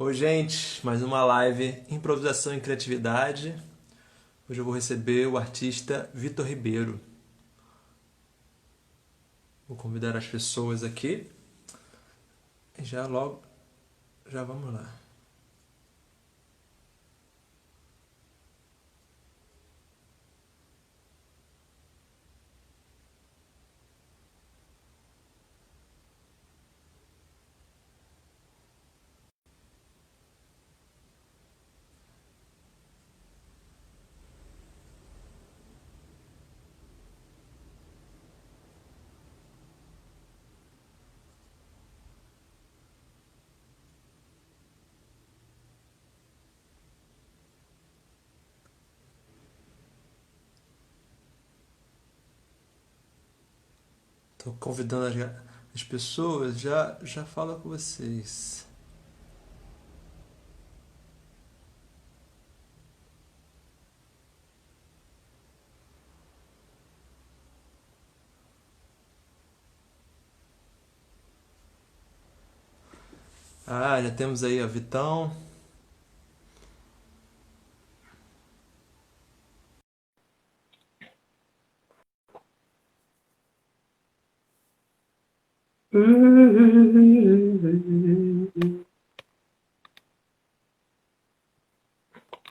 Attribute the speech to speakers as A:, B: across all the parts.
A: Oi, gente, mais uma live Improvisação e Criatividade. Hoje eu vou receber o artista Vitor Ribeiro. Vou convidar as pessoas aqui e já vamos lá. Estou convidando as pessoas, já falo com vocês. Já temos aí a Vitão.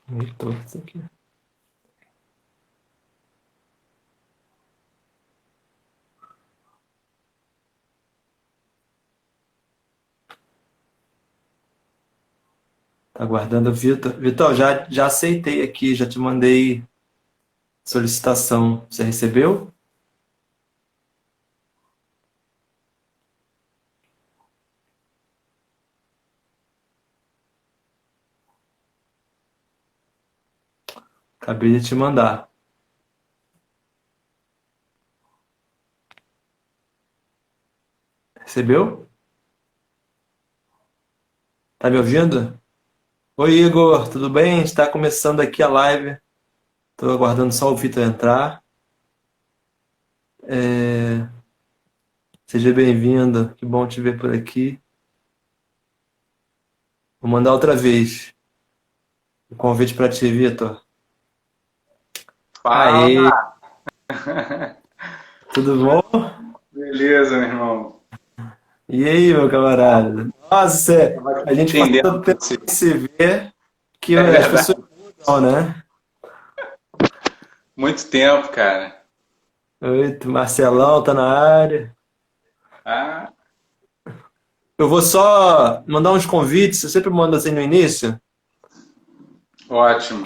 A: Meio torto isso aqui. Tá aguardando o Vitor. Vitor, já aceitei aqui, já te mandei solicitação. Você recebeu? Acabei de te mandar. Recebeu? Tá me ouvindo? Oi, Igor, tudo bem? Está começando aqui a live. Estou aguardando só o Vitor entrar. É, Seja bem-vindo. Que bom te ver por aqui. Vou mandar outra vez o convite para ti, Vitor.
B: Fala,
A: Aê, tudo bom?
B: beleza, meu irmão.
A: E aí, meu camarada? Nossa,
B: Tava aqui
A: a gente faz
B: entendendo
A: tanto tempo
B: você.
A: sem se ver que
B: É
A: as
B: verdade.
A: pessoas mudam, né?
B: Muito tempo, cara.
A: Oi, Marcelão tá na área.
B: Ah,
A: Eu vou só mandar uns convites, eu sempre mando assim no início,
B: ótimo.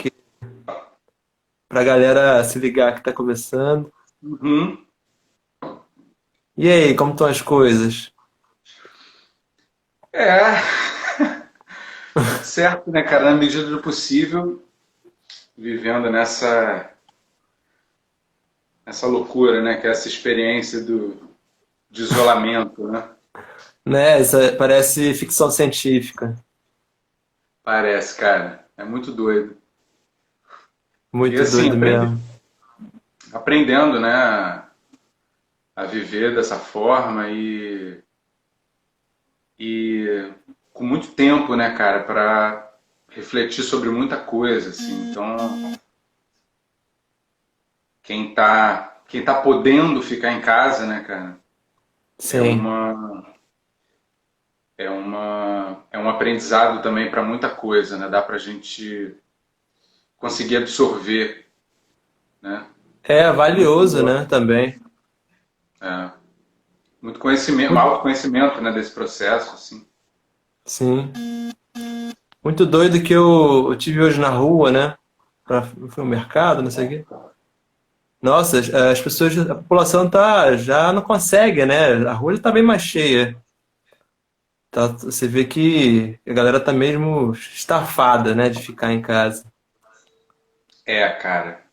A: pra galera se ligar que tá começando.
B: Uhum.
A: E aí, como estão as coisas?
B: É, tudo certo, né, cara? Na medida do possível, vivendo nessa loucura, né? Que é essa experiência de isolamento, né?
A: Né, parece ficção científica.
B: Parece, cara. É muito doido. E
A: Muito
B: assim,
A: doido mesmo.
B: aprendendo, né, a viver dessa forma e com muito tempo, né, cara, para refletir sobre muita coisa, assim. Então, quem tá podendo ficar em casa, né, cara, é
A: Sim.
B: uma é um aprendizado também para muita coisa, né? Dá pra gente conseguir absorver, né?
A: É valioso,
B: Muito,
A: né, também.
B: é, muito conhecimento,
A: Muito,
B: autoconhecimento, né, desse processo, assim.
A: sim. Muito doido que eu tive hoje na rua, né? Fui ao mercado, não sei o quê. Nossa, as pessoas, a população já não consegue, né? A rua está bem mais cheia. Você vê que a galera tá mesmo estafada, né, de ficar em casa.
B: É, cara,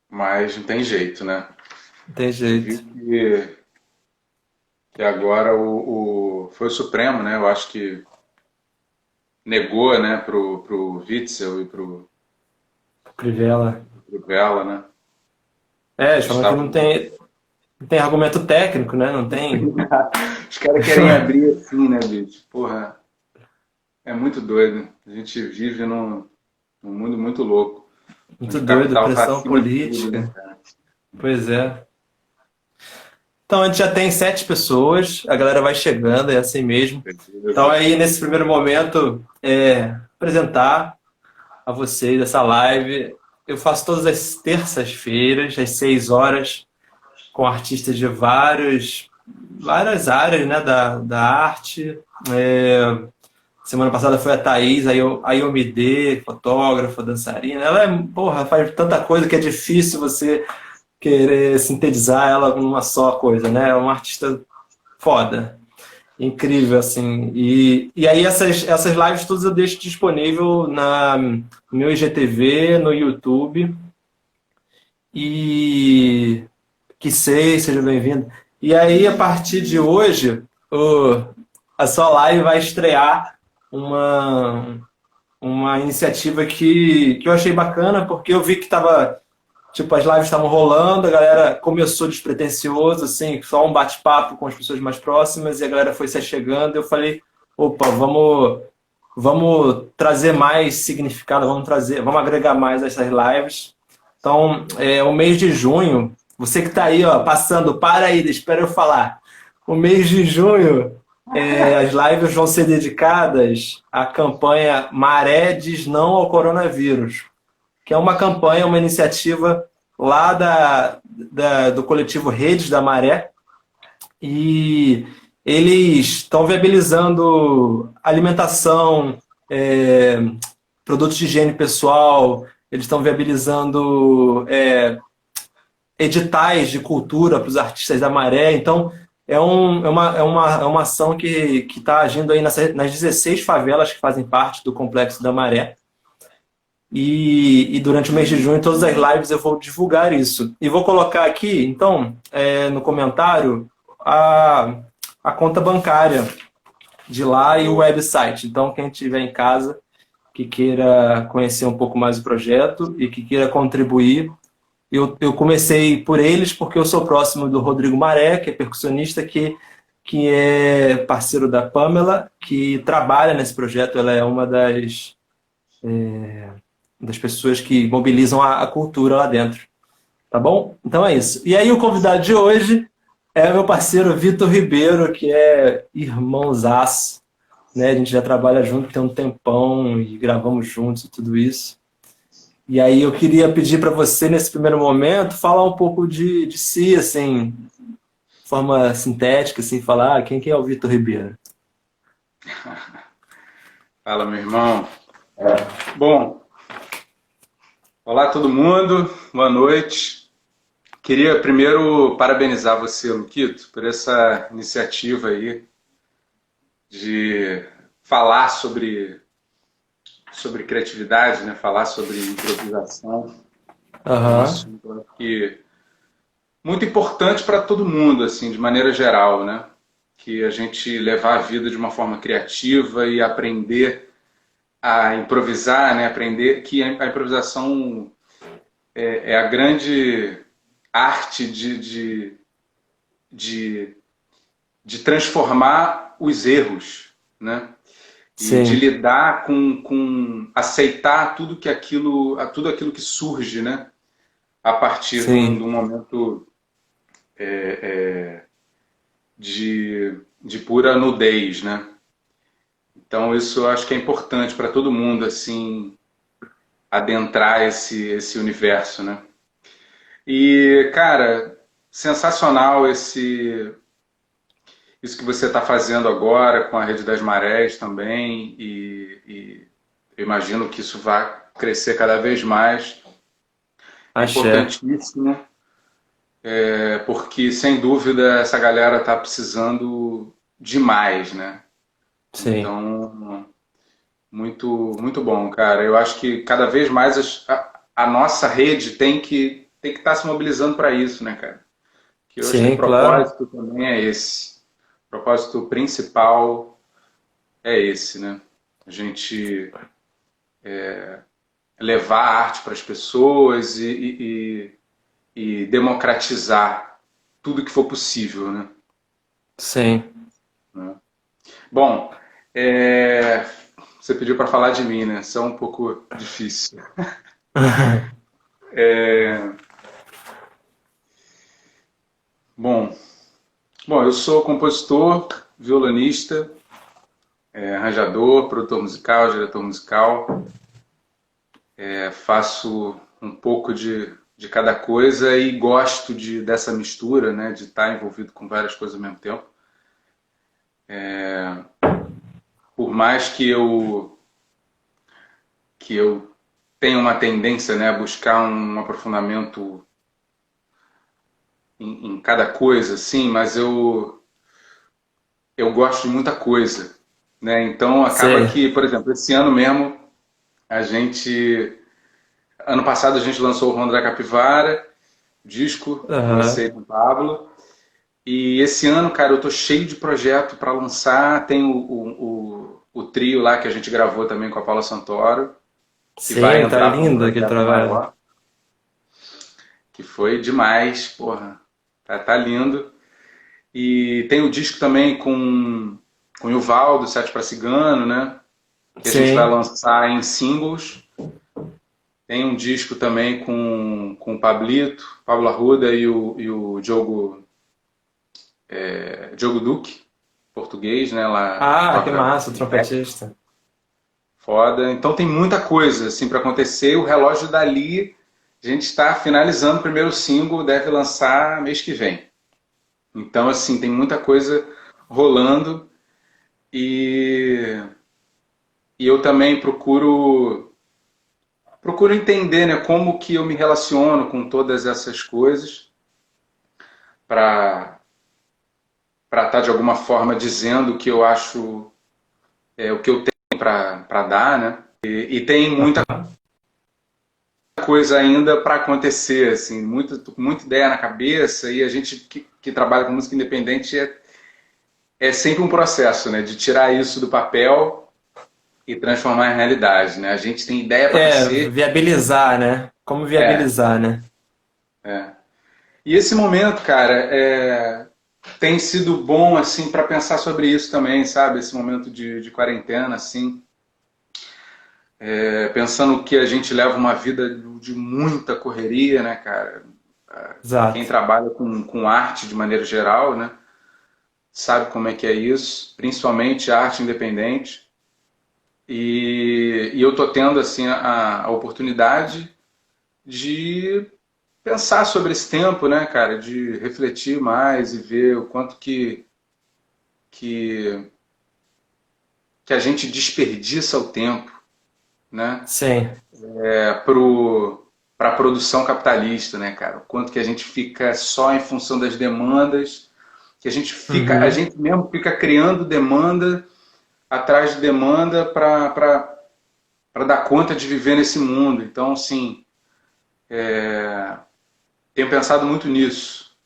B: mas não tem jeito, né?
A: Não tem
B: Você viu
A: jeito.
B: que agora foi o Supremo, né? Eu acho que negou, né, pro Witzel e
A: Crivella.
B: pro Vela, né?
A: Eles
B: Eles
A: falam que
B: estavam.
A: não tem argumento técnico, né? Não tem.
B: Os caras querem abrir assim, né, bicho? Porra, é muito doido. A gente vive num mundo muito louco,
A: Muito
B: onde o
A: doido,
B: capital está
A: pressão
B: acima de tudo, né,
A: política.
B: cara?
A: Pois é. Então, a gente já tem 7 pessoas, a galera vai chegando, é assim mesmo. Então,
B: Beleza.
A: aí, nesse primeiro momento, apresentar a vocês essa live. Eu faço todas as terças-feiras, às 6 horas, com artistas de várias áreas, né, da arte. É, Semana passada foi a Thaís, a Iomide, fotógrafa, dançarina. Ela porra, faz tanta coisa que é difícil você querer sintetizar ela numa só coisa, né? É uma artista foda, incrível, assim. E aí essas lives todas eu deixo disponível no meu IGTV, no YouTube. E seja bem-vindo. E aí, a partir de hoje, a sua live vai estrear uma iniciativa que eu achei bacana, porque eu vi que tava, tipo, as lives estavam rolando, a galera começou despretensioso, assim, só um bate-papo com as pessoas mais próximas, e a galera foi se chegando, eu falei, opa, vamos trazer mais significado, vamos agregar mais essas lives. Então, o mês de junho, você que está aí, ó, passando, para aí, espera eu falar. O mês de junho, as lives vão ser dedicadas à campanha Maré diz não ao coronavírus, que é uma campanha, uma iniciativa lá do coletivo Redes da Maré, e eles estão viabilizando alimentação, é, produtos de higiene pessoal, eles estão viabilizando editais de cultura para os artistas da Maré. Então, é uma ação que está agindo aí nas 16 favelas que fazem parte do Complexo da Maré. E durante o mês de junho, todas as lives eu vou divulgar isso. E vou colocar aqui, então, no comentário, a conta bancária de lá e o website. Então, quem estiver em casa, que queira conhecer um pouco mais o projeto e que queira contribuir, eu comecei por eles porque eu sou próximo do Rodrigo Maré, que é percussionista, que é parceiro da Pamela, que trabalha nesse projeto. Ela é uma das pessoas que mobilizam a cultura lá dentro. Tá bom? Então é isso. E aí o convidado de hoje é meu parceiro Vitor Ribeiro, que é irmãozaço, né? A gente já trabalha junto tem um tempão e gravamos juntos e tudo isso. E aí eu queria pedir para você, nesse primeiro momento, falar um pouco de si, assim, de forma sintética, assim, falar quem que é o Vitor Ribeiro.
B: Fala, meu irmão. Bom, olá todo mundo, boa noite. Queria primeiro parabenizar você, Luquito, por essa iniciativa aí de falar sobre criatividade, né? Falar sobre improvisação. É um
A: Aham.
B: assunto que muito importante para todo mundo, assim, de maneira geral, né? Que a gente levar a vida de uma forma criativa e aprender a improvisar, né? Aprender que a improvisação é a grande arte de, de transformar os erros, né? E de
A: Sim,
B: lidar com aceitar tudo aquilo que surge, né? A partir de
A: sim,
B: um momento de pura nudez, né? Então isso eu acho que é importante para todo mundo, assim, adentrar esse universo, né? E, cara, sensacional isso que você está fazendo agora com a Rede das Marés também, e eu imagino que isso vai crescer cada vez mais. É
A: axé.
B: importantíssimo, porque sem dúvida essa galera está precisando demais, né?
A: Sim,
B: Então, muito bom, cara. Eu acho que cada vez mais a nossa rede tem que estar se mobilizando para isso, né, cara? Que eu acho que o
A: sim, claro.
B: propósito também é esse. O propósito principal é esse, né? A gente levar a arte para as pessoas e democratizar tudo que for possível, né?
A: Sim.
B: Bom, é, você pediu para falar de mim, né? Isso é um pouco difícil. Bom, bom, eu sou compositor, violonista, arranjador, produtor musical, diretor musical. Faço um pouco de cada coisa e gosto dessa mistura, né? De estar envolvido com várias coisas ao mesmo tempo. Por mais que eu tenha uma tendência, né, a buscar um aprofundamento em cada coisa, assim, mas eu gosto de muita coisa, né? Então acaba
A: Sei.
B: que, por exemplo, esse ano mesmo ano passado a gente lançou o Ronda da Capivara, disco,
A: Aham.
B: lancei com o Pablo. E esse ano, cara, eu tô cheio de projeto para lançar. Tem o trio lá que a gente gravou também com a Paula Santoro, que vai
A: Sim, tá
B: entrar para um
A: lindo aquele
B: projeto
A: trabalho.
B: maior, que foi demais, porra. Tá lindo. E tem o disco também com o Yuval, do Sete para Cigano, né? Que a gente vai
A: Sim.
B: lançar em singles. Tem um disco também com o Pablito, Pablo Arruda e o Diogo Duque, português, né? Lá
A: Ah, que
B: toca
A: massa, o trompetista.
B: foda. Então tem muita coisa assim para acontecer. O relógio dali, a gente está finalizando o primeiro single, deve lançar mês que vem. Então assim tem muita coisa rolando e, e eu também procuro entender, né, como que eu me relaciono com todas essas coisas para estar de alguma forma dizendo o que eu acho, o que eu tenho para dar, né? E tem muita coisa ainda para acontecer, assim, muita ideia na cabeça e a gente que trabalha com música independente é sempre um processo, né, de tirar isso do papel e transformar em realidade, né? A gente tem ideia para cacete.
A: Viabilizar, né? Como
B: É,
A: viabilizar, né?
B: é. E esse momento, cara, tem sido bom assim para pensar sobre isso também, sabe? Esse momento de quarentena, assim, pensando que a gente leva uma vida de muita correria, né, cara? Quem
A: Exato.
B: trabalha com arte de maneira geral, né, sabe como é que é isso, principalmente a arte independente. E eu tô tendo assim a oportunidade de pensar sobre esse tempo, né, cara, de refletir mais e ver o quanto que, que a gente desperdiça o tempo, né,
A: Sim.
B: para a produção capitalista, né, cara? O quanto que a gente fica só em função das demandas, que a
A: Uhum.
B: gente mesmo fica criando demanda atrás de demanda para dar conta de viver nesse mundo. Então, assim, tenho pensado muito nisso,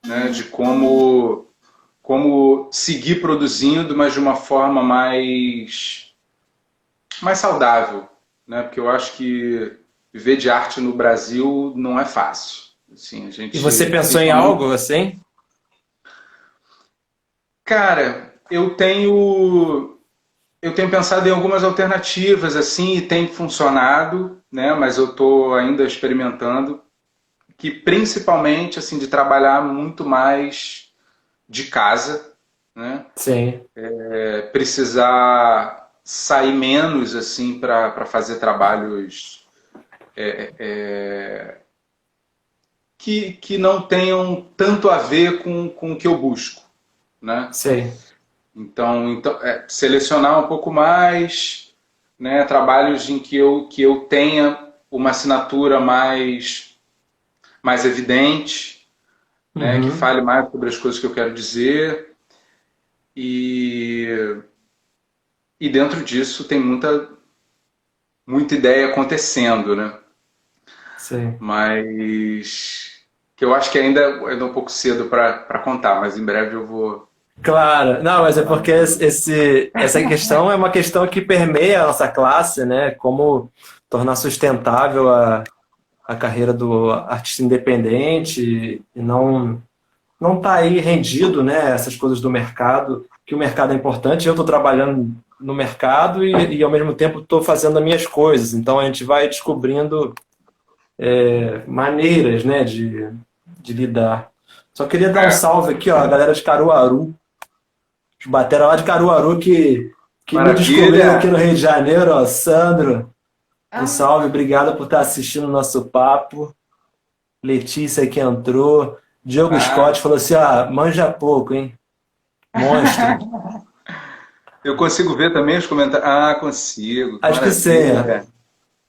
B: né, de como seguir produzindo, mas de uma forma mais saudável, né? Porque eu acho que viver de arte no Brasil não é fácil. Assim, a
A: E você
B: gente,
A: pensou em
B: principalmente,
A: algo assim?
B: cara, eu tenho pensado em algumas alternativas assim e tem funcionado, né? Mas eu estou ainda experimentando, que principalmente assim de trabalhar muito mais de casa, né?
A: Sim.
B: Precisar sair menos assim para fazer trabalhos que não tenham tanto a ver com o que eu busco, né?
A: Sei.
B: Então selecionar um pouco mais, né, trabalhos em que eu tenha uma assinatura mais evidente, né, que
A: Uhum.
B: fale mais sobre as coisas que eu quero dizer e, e dentro disso tem muita ideia acontecendo, né?
A: Sei.
B: Mas que eu acho que ainda é um pouco cedo para contar, mas em breve eu
A: Claro, não,
B: vou
A: mas é
B: contar
A: porque
B: mais.
A: essa questão é uma questão que permeia a nossa classe, né? Como tornar sustentável a carreira do artista independente e não tá aí rendido, né? Essas coisas do mercado, que o mercado é importante. Eu estou trabalhando no mercado e ao mesmo tempo estou fazendo as minhas coisas. Então a gente vai descobrindo maneiras, né, de lidar. Só queria dar um
B: É,
A: salve aqui, ó, a galera de Caruaru, os batera lá de Caruaru que me descobriram aqui
B: maravilha!
A: no Rio de Janeiro, ó, Sandro, um
B: Ah,
A: salve, obrigado por estar assistindo o nosso papo. Letícia que entrou, Diogo
B: ah,
A: Scott falou assim, ó, manja pouco, hein? Monstro.
B: eu consigo ver também os comentários. Ah, consigo, que
A: Acho que sim, ó.
B: maravilha!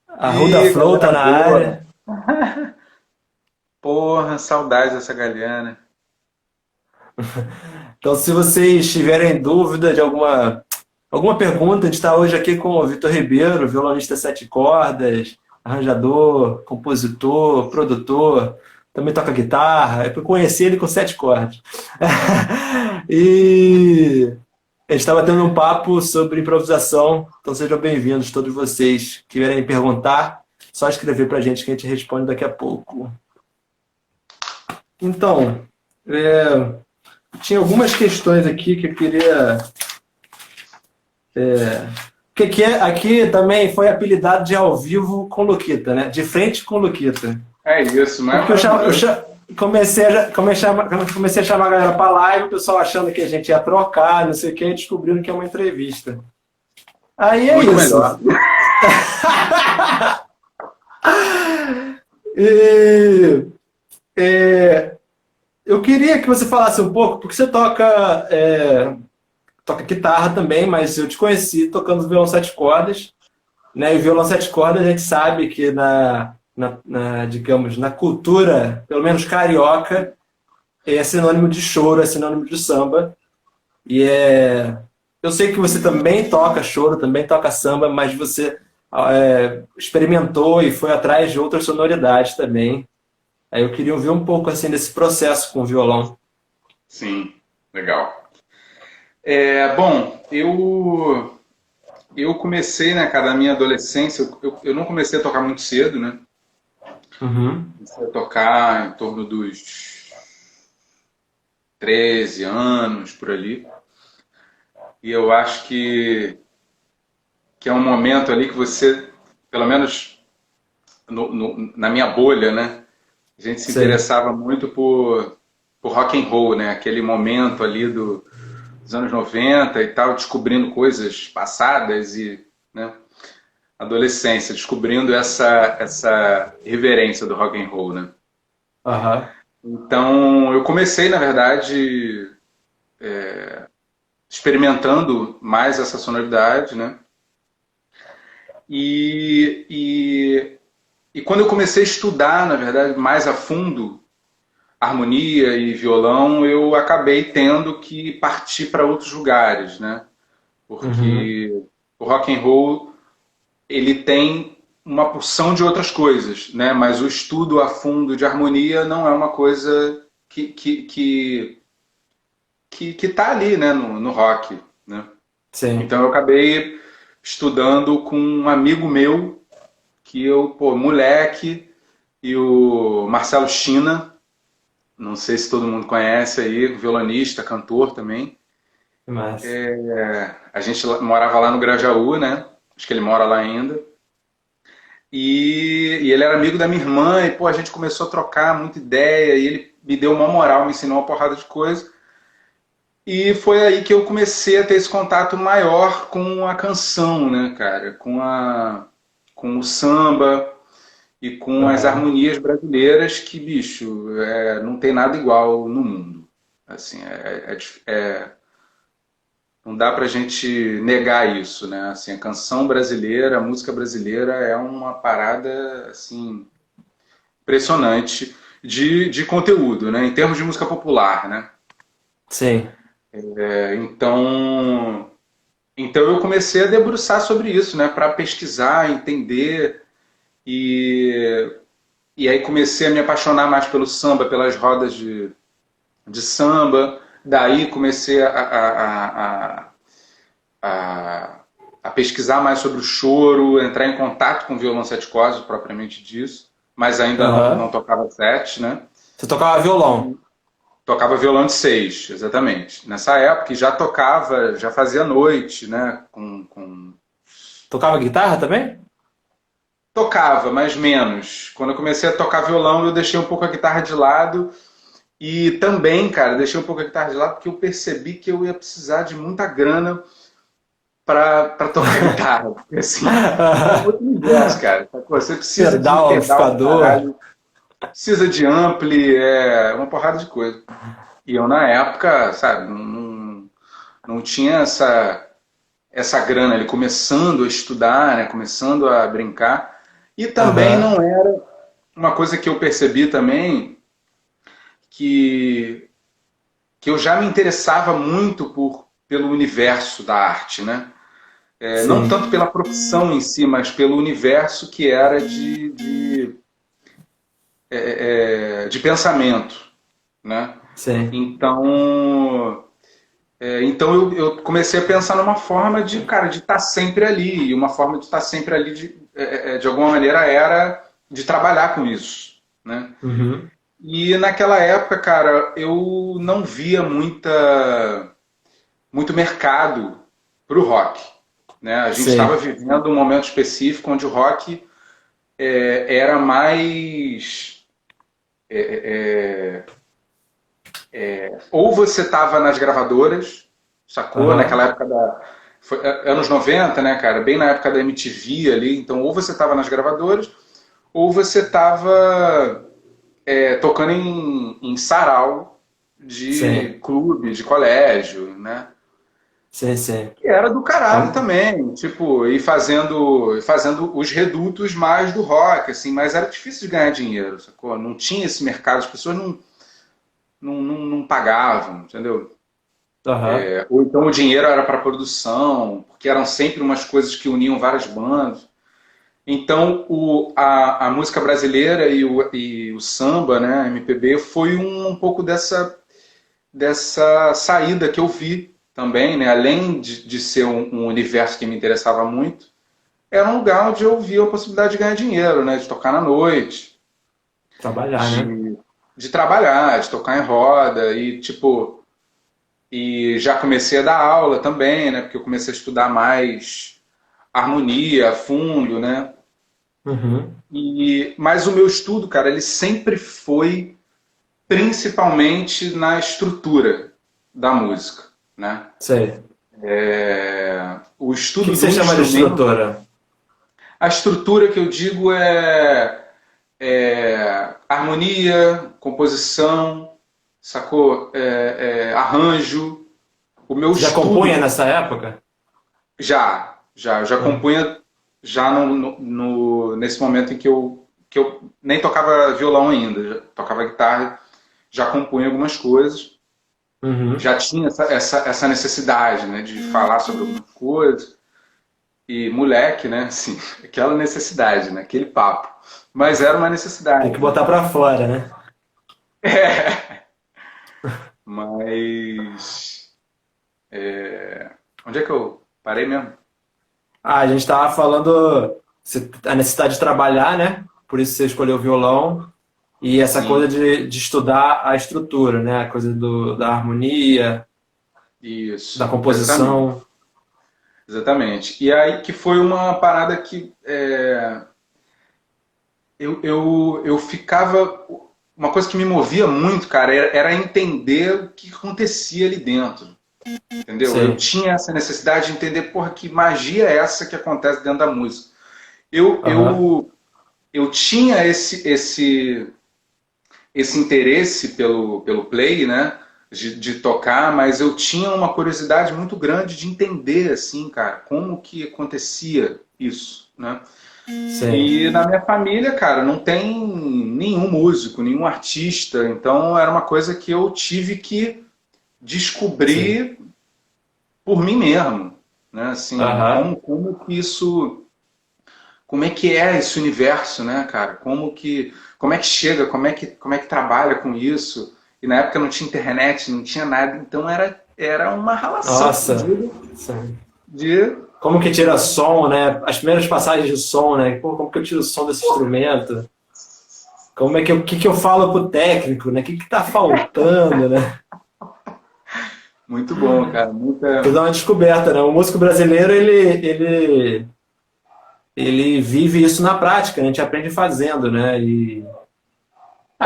A: Arruda
B: Ih,
A: Flow tá
B: galera
A: na
B: boa!
A: área.
B: Porra, saudades dessa galera.
A: Então, se vocês tiverem dúvida de alguma pergunta, a gente está hoje aqui com o Vitor Ribeiro, violonista sete cordas, arranjador, compositor, produtor, também toca guitarra. Eu conheci ele com sete cordas. E a gente estava tendo um papo sobre improvisação, então sejam bem-vindos todos vocês que querem perguntar, só escrever para a gente que a gente responde daqui a pouco. Então, tinha algumas questões aqui que eu queria. Que aqui também foi apelidado de ao vivo com Luquita, né? De frente com Luquita.
B: É isso, mas é
A: Porque
B: maravilhoso.
A: comecei a chamar a galera para live, o pessoal achando que a gente ia trocar, não sei o que, e descobrindo que é uma entrevista. Aí é
B: Muito
A: isso.
B: melhor.
A: E, é, eu queria que você falasse um pouco, porque você toca guitarra também, mas eu te conheci tocando violão sete cordas, né? E o violão sete cordas a gente sabe que digamos, na cultura, pelo menos carioca, é sinônimo de choro, é sinônimo de samba. Eu sei que você também toca choro, também toca samba, mas você experimentou e foi atrás de outras sonoridades também. Aí eu queria ouvir um pouco assim desse processo com o violão.
B: Sim, legal. Bom, eu comecei, né, cara, na minha adolescência, eu não comecei a tocar muito cedo, né?
A: Uhum.
B: Comecei a tocar em torno dos 13 anos, por ali. E eu acho que é um momento ali que você, pelo menos na minha bolha, né? A gente se
A: Sei.
B: interessava muito por rock and roll, né? Aquele momento ali dos anos 90 e tal, descobrindo coisas passadas e, né? Adolescência, descobrindo essa reverência do rock and roll, né?
A: Aham.
B: Então, eu comecei, na verdade, experimentando mais essa sonoridade, né? E, e, e quando eu comecei a estudar, na verdade, mais a fundo harmonia e violão, eu acabei tendo que partir para outros lugares, né?
A: Uhum.
B: Porque o rock and roll ele tem uma porção de outras coisas, né? Mas o estudo a fundo de harmonia não é uma coisa que tá ali, né? No rock, né?
A: Sim.
B: Então eu acabei estudando com um amigo meu que eu, pô, moleque, e o Marcelo China, não sei se todo mundo conhece aí, violonista, cantor também.
A: Mas.
B: A gente morava lá no Grajaú, né? Acho que ele mora lá ainda. E ele era amigo da minha irmã, e pô, a gente começou a trocar muita ideia, e ele me deu uma moral, me ensinou uma porrada de coisa. E foi aí que eu comecei a ter esse contato maior com a canção, né, cara? Com o samba e com as
A: Aham.
B: harmonias brasileiras que, bicho, não tem nada igual no mundo. Assim, não dá pra gente negar isso, né? Assim, a canção brasileira, a música brasileira é uma parada, assim, impressionante de conteúdo, né? Em termos de música popular, né?
A: Sim.
B: Então eu comecei a debruçar sobre isso, né? Para pesquisar, entender e, e aí comecei a me apaixonar mais pelo samba, pelas rodas de samba. Daí comecei a, a pesquisar mais sobre o choro, entrar em contato com o violão sete cordas, propriamente disso, mas ainda não
A: Aham.
B: tocava sete, né?
A: Você tocava violão.
B: Tocava violão de seis, exatamente. Nessa época já tocava, já fazia noite, né?
A: Tocava guitarra também?
B: Tocava, mas menos. Quando eu comecei a tocar violão, eu deixei um pouco a guitarra de lado. E também, cara, deixei um pouco a guitarra de lado porque eu percebi que eu ia precisar de muita grana para tocar guitarra. Porque, assim, é um outro universo, cara. Você precisa de
A: Pedal,
B: pedal pra
A: amplificador.
B: caralho, precisa de ampli, uma porrada de coisa. E eu, na época, sabe, não tinha essa grana ali, começando a estudar, né, começando a brincar. E também
A: Aham.
B: não era uma coisa que eu percebi também, que, que eu já me interessava muito pelo universo da arte, né? Não
A: Sim,
B: tanto pela profissão em si, mas pelo universo que era de pensamento, né?
A: sim.
B: Então eu comecei a pensar numa forma de, cara, de estar sempre ali. E uma forma de estar sempre ali, de alguma maneira, era de trabalhar com isso, né?
A: Uhum.
B: E naquela época, cara, eu não via muito mercado para o rock, né? A gente estava
A: Sim.
B: vivendo um momento específico onde o rock era mais ou você estava nas gravadoras, sacou?
A: Aham.
B: Naquela época anos 90, né, cara? Bem na época da MTV ali. Então, ou você estava nas gravadoras, ou você estava tocando em sarau de
A: Sim.
B: clube, de colégio, né?
A: Sim, sim.
B: Que era do caralho
A: Então,
B: também, tipo, e fazendo os redutos mais do rock, assim, mas era difícil de ganhar dinheiro, sacou? Não tinha esse mercado, as pessoas não pagavam, entendeu?
A: aham.
B: Ou então o dinheiro era para produção, porque eram sempre umas coisas que uniam várias bandas. Então a música brasileira e o samba, né, a MPB, foi um pouco dessa saída que eu vi também, né, além de ser um universo que me interessava muito, era um lugar onde eu via a possibilidade de ganhar dinheiro, né, de tocar na noite,
A: Trabalhar, né?
B: de, de trabalhar, de tocar em roda e tipo. E já comecei a dar aula também, né? Porque eu comecei a estudar mais harmonia a fundo, né?
A: Uhum.
B: Mas o meu estudo, cara, ele sempre foi principalmente na estrutura da música, né?
A: Sei.
B: O
A: O que
B: estudo
A: que você
B: do
A: chama de
B: instrumento,
A: estrutura?
B: a estrutura que eu digo é harmonia, composição, sacou? Arranjo. O meu
A: Você já compunha
B: estudo
A: nessa época?
B: já
A: Ah,
B: compunha já nesse momento em que eu nem tocava violão ainda, já tocava guitarra, já compunha algumas coisas,
A: uhum.
B: já tinha essa necessidade, né, de falar sobre algumas coisas, e moleque, né, assim, aquela necessidade, né, aquele papo, mas era uma
A: Tem que
B: necessidade, né,
A: botar pra fora, né?
B: mas onde é que eu parei mesmo?
A: Ah, a gente estava falando a necessidade de trabalhar, né? Por isso você escolheu o violão. E essa coisa
B: Sim,
A: de estudar a estrutura, né? A coisa da harmonia, da
B: isso, exatamente.
A: composição.
B: Exatamente. E aí que foi uma parada que eu ficava. Uma coisa que me movia muito, cara, era entender o que acontecia ali dentro. Entendeu? Eu
A: Sei.
B: tinha essa necessidade de entender, porra, que magia é essa que acontece dentro da música. Eu,
A: Aham.
B: eu, eu tinha esse interesse pelo play, né? De tocar, mas eu tinha uma curiosidade muito grande de entender, assim, cara, como que acontecia isso, né?
A: Sei.
B: E na minha família, cara, não tem nenhum músico, nenhum artista, então era uma coisa que eu tive que
A: Sim.
B: descobrir por mim mesmo, né? Assim,
A: Aham.
B: como que isso, como é que é esse universo, né, cara? Como é que chega, como é que trabalha com isso? E na época não tinha internet, não tinha nada, então era uma ralação
A: Nossa.
B: fodida
A: Sim.
B: de
A: Como que tira som, né? As primeiras passagens de som, né? Pô, como que eu tiro o som desse instrumento? Como é que o que que eu falo pro técnico, né? O que que tá faltando, né?
B: Muito bom, cara.
A: Fiz
B: Muita.
A: uma descoberta, né? O músico brasileiro, ele vive isso na prática, né? A gente aprende fazendo, né?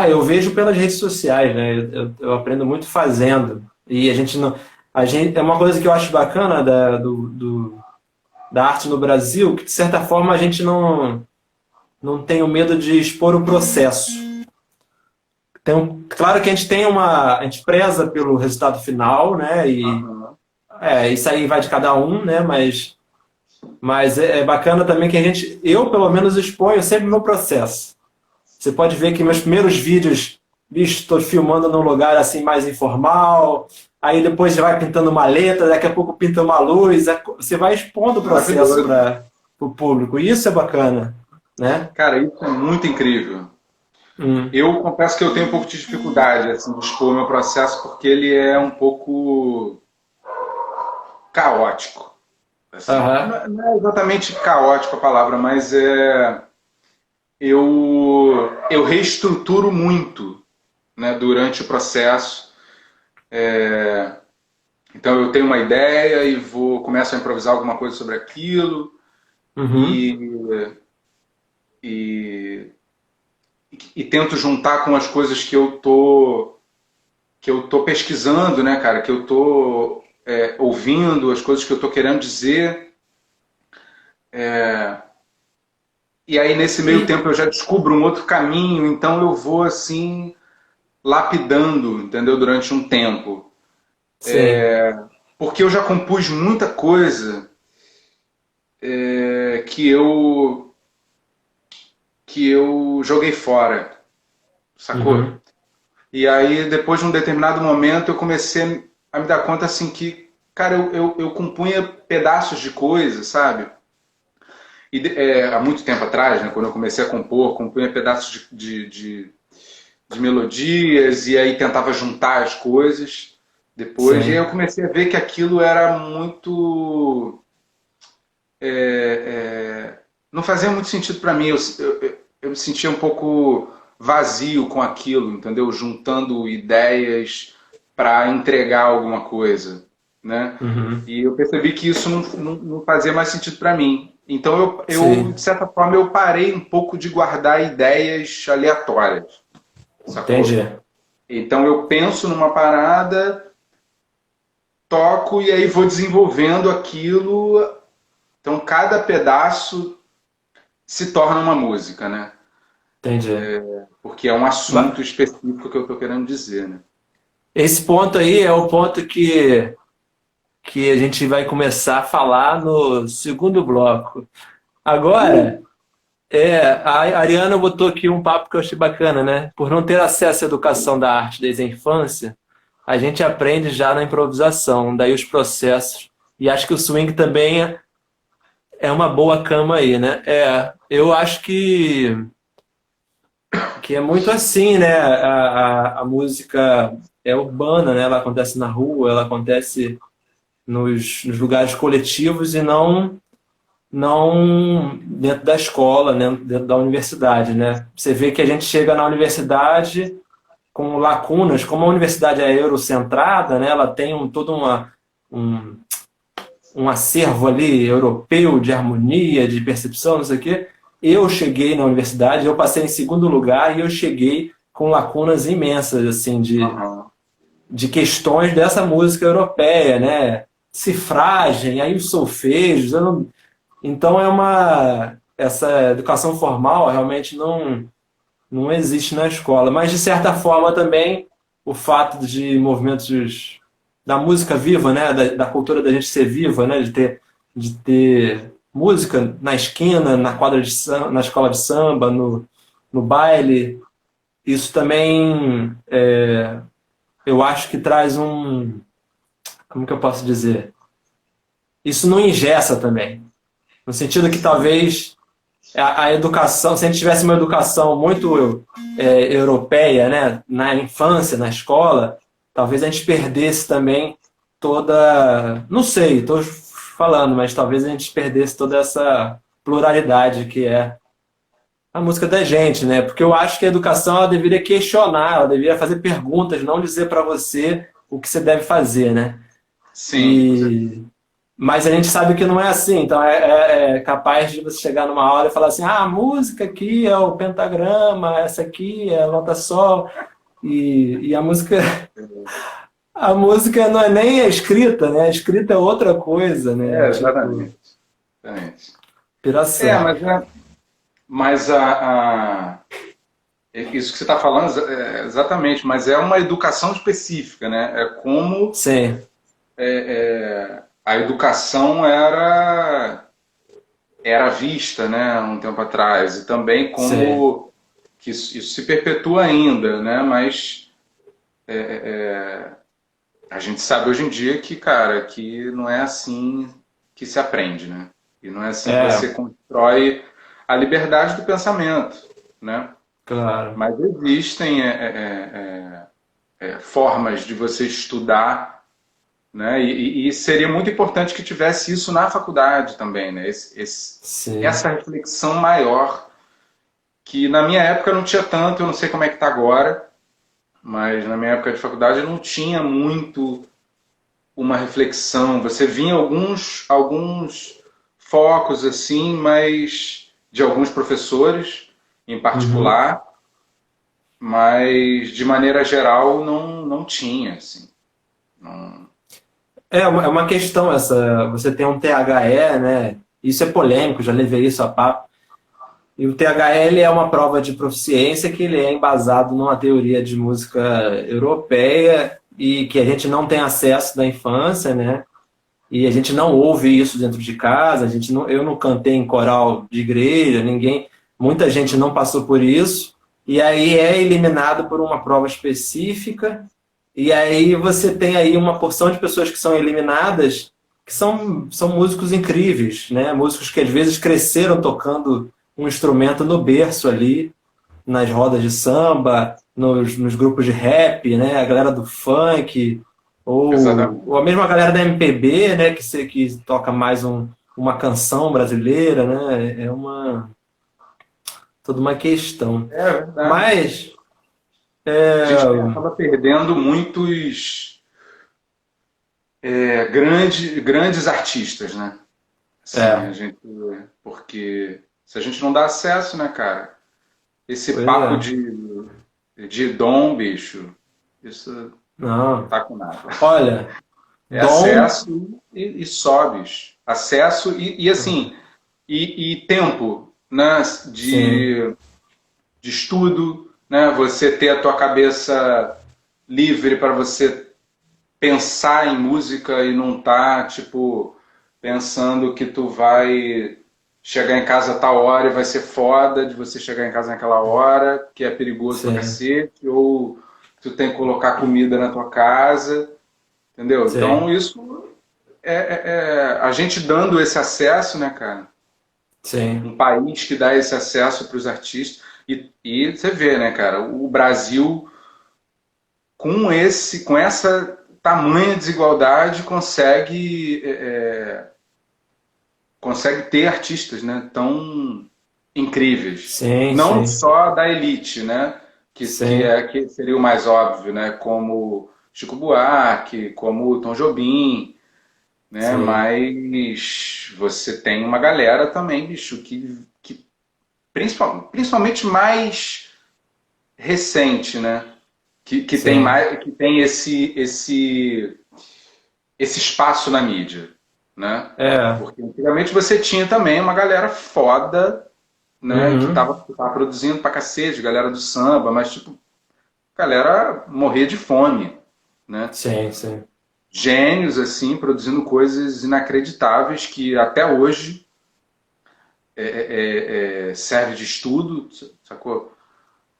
A: Eu vejo pelas redes sociais, né? Eu aprendo muito fazendo. E a gente não. A gente, é uma coisa que eu acho bacana da arte no Brasil, que de certa forma a gente não tem o medo de expor o processo. Claro que a gente tem a gente preza pelo resultado final, né?
B: Aham.
A: Isso aí vai de cada um, né? Mas é bacana também que eu pelo menos exponho sempre o meu processo. Você pode ver que meus primeiros vídeos, bicho, estou filmando num lugar assim mais informal, aí depois você vai pintando uma letra, daqui a pouco pinta uma luz, você vai expondo o processo
B: Maravilhoso.
A: para o público. E isso é bacana, né?
B: Cara, isso é muito incrível.
A: Hum.
B: Eu confesso que eu tenho um pouco de dificuldade assim, de expor o meu processo porque ele é um pouco caótico. Assim.
A: Aham.
B: Não é exatamente caótico a palavra, mas eu reestruturo muito, né, durante o processo. Então eu tenho uma ideia e começo a improvisar alguma coisa sobre aquilo
A: Uhum.
B: e, e, e tento juntar com as coisas que eu tô pesquisando, né, cara, que eu tô ouvindo, as coisas que eu tô querendo dizer. E aí nesse meio
A: E,
B: tempo eu já descubro um outro caminho, então eu vou assim lapidando, entendeu? Durante um tempo.
A: sim.
B: Porque eu já compus muita coisa que eu joguei fora, sacou?
A: Uhum.
B: E aí, depois de um determinado momento, eu comecei a me dar conta assim que, cara, eu compunha pedaços de coisa, sabe? E há muito tempo atrás, né, quando eu comecei a compor, compunha pedaços de melodias e aí tentava juntar as coisas depois. E aí eu
A: Sim.
B: comecei a ver que aquilo era muito não fazia muito sentido para mim. Eu me sentia um pouco vazio com aquilo, entendeu? Juntando ideias para entregar alguma coisa, né?
A: Uhum.
B: E eu percebi que isso não fazia mais sentido para mim. Então de
A: Sim.
B: certa forma, eu parei um pouco de guardar ideias aleatórias, sacou?
A: Entendi.
B: Então eu penso numa parada, toco e aí vou desenvolvendo aquilo. Então cada pedaço se torna uma música, né?
A: Entendi.
B: Porque é um
A: Ba-
B: assunto específico que eu estou querendo dizer, né?
A: Esse ponto aí é o ponto que a gente vai começar a falar no segundo bloco. Agora, a Ariana botou aqui um papo que eu achei bacana, né? Por não ter acesso à educação da arte desde a infância, a gente aprende já na improvisação, daí os processos. E acho que o swing também é uma boa cama aí, né? Eu acho que é muito assim, né? A música é urbana, né? Ela acontece na rua, ela acontece nos lugares coletivos e não dentro da escola, né, dentro da universidade, né? Você vê que a gente chega na universidade com lacunas, como a universidade é eurocentrada, né, ela tem um, um acervo ali europeu de harmonia, de percepção, não sei o quê. Eu cheguei na universidade, eu passei em segundo lugar e eu cheguei com lacunas imensas, assim,
B: Aham.
A: de questões dessa música europeia, né? Cifragem, aí os solfejos, eu não, então essa educação formal realmente não existe na escola, mas de certa forma também o fato de movimentos da música viva, né, da cultura da gente ser viva, né, de ter música na esquina, na quadra de samba, na escola de samba, no baile, isso também eu acho que traz como que eu posso dizer? Isso não engessa também, no sentido que talvez a educação, se a gente tivesse uma educação muito europeia, né, na infância, na escola, talvez a gente perdesse também toda, não sei, estou falando, mas talvez a gente perdesse toda essa pluralidade que é. a música da gente, né? Porque eu acho que a educação ela deveria questionar, ela deveria fazer perguntas, não dizer para você o que você deve fazer, né?
B: Sim, com certeza.
A: E mas a gente sabe que não é assim, então é capaz de você chegar numa aula e falar assim: ah, a música aqui é o pentagrama, essa aqui é a nota sol, e a música não é nem a escrita, né? A escrita é outra coisa, né? Tipo,
B: Exatamente. Exatamente. É,
A: piração.
B: mas isso que você está falando, exatamente, mas é uma educação específica, né? É como
A: Sim,
B: a educação era vista, né, um tempo atrás, e também
A: sim.
B: como que isso se perpetua ainda, né? Mas a gente sabe hoje em dia que, cara, que não é assim que se aprende, né? E não é assim que
A: É,
B: você constrói a liberdade do pensamento, né?
A: claro.
B: Mas existem formas de você estudar, né? E seria muito importante que tivesse isso na faculdade também, né?
A: Sim.
B: Essa reflexão maior, que na minha época não tinha tanto, eu não sei como é que está agora, mas na minha época de faculdade não tinha muito uma reflexão. Você vinha alguns focos assim, mas de alguns professores em
A: Uhum.
B: particular, mas de maneira geral não tinha, assim. Não...
A: É uma questão essa. Você tem um THE, né? Isso é polêmico, já levei isso a papo. E o THE ele é uma prova de proficiência que ele é embasado numa teoria de música europeia e que a gente não tem acesso da infância, né? E a gente não ouve isso dentro de casa. Eu não cantei em coral de igreja, muita gente não passou por isso. E aí é eliminado por uma prova específica. E aí você tem aí uma porção de pessoas que são eliminadas, que são músicos incríveis, né? Músicos que às vezes cresceram tocando um instrumento no berço ali, nas rodas de samba, nos grupos de rap, né? A galera do funk, ou
B: Exatamente.
A: a mesma galera da MPB, né? Que toca mais uma canção brasileira, né? Toda uma questão.
B: É verdade.
A: Mas,
B: A gente acaba perdendo muitos grandes artistas, né? Assim,
A: é,
B: porque se a gente não dá acesso, né, cara? Esse
A: pois
B: papo
A: é.
B: de dom, bicho, isso não
A: Não.
B: tá com nada.
A: Olha,
B: É
A: dom.
B: acesso e só, bicho. Acesso e assim, e tempo, né,
A: Sim,
B: de estudo, né? Você ter a tua cabeça livre para você pensar em música e não tá, tipo, pensando que tu vai chegar em casa a tal hora e vai ser foda de você chegar em casa naquela hora, que é perigoso pra
A: sim,
B: cacete, ou tu tem que colocar comida na tua casa, entendeu? Então
A: sim,
B: isso a gente dando esse acesso, né, cara?
A: sim,
B: Um país que dá esse acesso para os artistas. E você vê, né, cara, o Brasil com essa tamanha desigualdade consegue ter artistas, né, tão incríveis,
A: sim,
B: não
A: sim,
B: só da elite, né,
A: sim,
B: que seria o mais óbvio, né, como Chico Buarque, como Tom Jobim, né,
A: sim,
B: mas você tem uma galera também, bicho, que principalmente mais recente, né,
A: sim.
B: que tem esse espaço na mídia, né?
A: É,
B: Porque antigamente você tinha também uma galera foda, né,
A: uhum,
B: que tava produzindo pra cacete, galera do samba, mas tipo, galera morrer de fome, né?
A: sim, sim,
B: Gênios assim, produzindo coisas inacreditáveis que até hoje serve de estudo, sacou?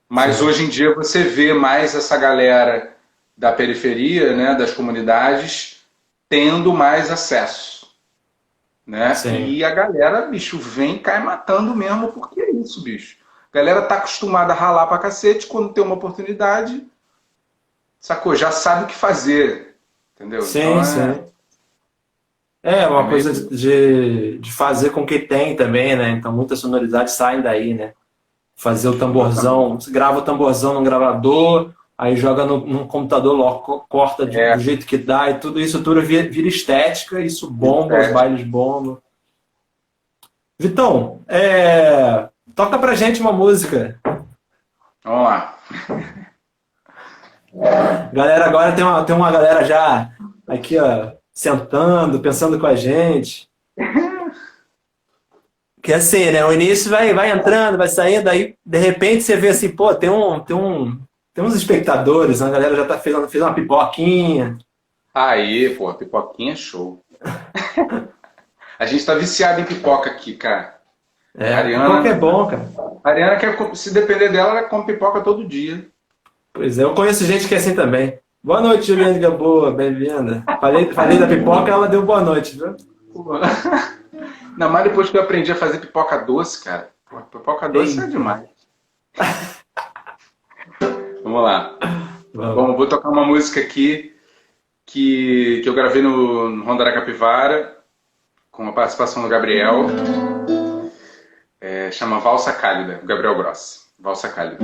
B: Mas
A: sim,
B: hoje em dia você vê mais essa galera da periferia, né, das comunidades, tendo mais acesso, né?
A: sim,
B: E a galera, bicho, vem e cai matando mesmo, porque é isso, bicho. A galera tá acostumada a ralar pra cacete, quando tem uma oportunidade, sacou? Já sabe o que fazer, entendeu? Então
A: sim, sim. É
B: é
A: uma coisa
B: meio.
A: de fazer com que tem também, né? Então muitas sonoridades saem daí, né? fazer o tamborzão, você grava o tamborzão num gravador, aí joga num computador, logo, corta do jeito que dá, e tudo isso tudo vira estética, isso bomba, os bailes bombam. Vitão, toca pra gente uma música.
B: Vamos lá.
A: Galera, agora tem uma galera já aqui, ó, sentando, pensando com a gente. Que assim, né? O início vai entrando, vai saindo, aí de repente você vê assim, pô, tem uns espectadores, a galera já tá fez uma pipoquinha.
B: Aí, pô, pipoquinha é show. A gente tá viciado em pipoca aqui, cara.
A: Pipoca é bom, cara.
B: A Ariana quer, se depender dela, ela come pipoca todo dia.
A: Pois é, eu conheço gente que é assim também. Boa noite, Juliane Gamboa, bem-vinda. Falei da pipoca, ela deu boa noite, viu?
B: Não, mas depois que eu aprendi a fazer pipoca doce, cara. Pipoca doce é demais. Vamos lá. Bom, vou tocar uma música aqui que eu gravei no Rondará Capivara, com a participação do Gabriel. Chama Valsa Cálida, Gabriel Grossi. Valsa Cálida.